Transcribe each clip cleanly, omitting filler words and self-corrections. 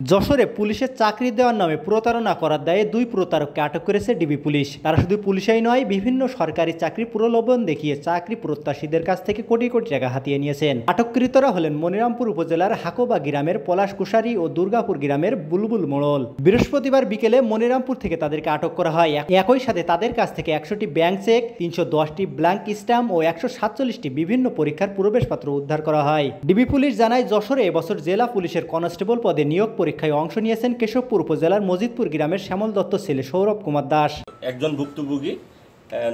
যশোরে পুলিশের চাকরি দেওয়ার নামে প্রতারণা করার দায়ে দুই প্রতারককে আটক করেছে ডিবি পুলিশ। তারা শুধু পুলিশই নয়, বিভিন্ন সরকারি চাকরি প্রলোভন দেখিয়ে চাকরি প্রত্যাশীদের কাছ থেকে কোটি কোটি টাকা হাতিয়ে নিয়েছেন। আটককৃতরা হলেন মনিরামপুর উপজেলার হাকোবা গ্রামের পলাশ কুশারি ও দুর্গাপুর গ্রামের বুলবুল মোড়ল। বৃহস্পতিবার বিকেলে মনিরামপুর থেকে তাদেরকে আটক করা হয়। একই সাথে তাদের কাছ থেকে 100টি ব্যাংক চেক, 310টি ব্ল্যাঙ্ক স্ট্যাম্প ও 147টি বিভিন্ন পরীক্ষার প্রবেশপত্র উদ্ধার করা হয়। ডিবি পুলিশ জানায়, যশোরে এবছর জেলা পুলিশের কনস্টেবল পদে নিয়োগ পরীক্ষায় অংশ নিয়েছেন কেশবপুর উপজেলার মজিদপুর গ্রামের শ্যামল দত্ত ছেলে সৌরভ কুমার দাস। একজন ভুক্তভোগী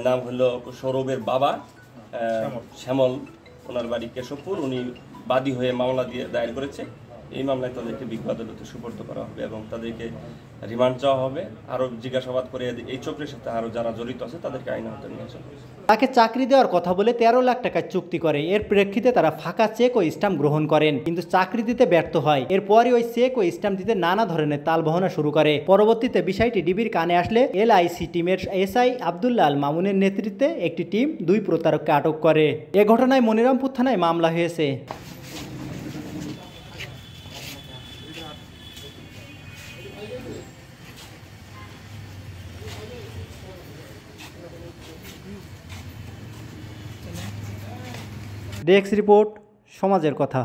নাম হলো সৌরভের বাবা শ্যামল, ওনার বাড়ি কেশবপুর। উনি বাদী হয়ে মামলা দিয়ে দায়ের করেছে। এই মামলায় তাদেরকে বিজ্ঞ আদালতে সুপর্দ করা হবে এবং তাদেরকে রিমান্ড চাওয়া হবে। আরও জিজ্ঞাসাবাদ করে এই চক্রের সাথে আরও যারা জড়িত আছে তাদেরকে আইন আওতায় নিয়ে আসা হবে। তাকে চাকরি দেওয়ার কথা বলে 13 লাখ টাকার চুক্তি করে। এর প্রেক্ষিতে তারা ফাঁকা চেক ও স্ট্যাম্প গ্রহণ করেন, কিন্তু চাকরি দিতে ব্যর্থ হয়। এরপরই ওই চেক ও স্ট্যাম্প দিতে নানা ধরনের তালবাহনা শুরু করে। পরবর্তীতে বিষয়টি ডিবির কানে আসলে LIC টিমের SI আব্দুল্লাহ আল মামুনের নেতৃত্বে একটি টিম দুই প্রতারককে আটক করে। এ ঘটনায় মনিরামপুর থানায় মামলা হয়েছে। ডেস্ক রিপোর্ট, সমাজের কথা।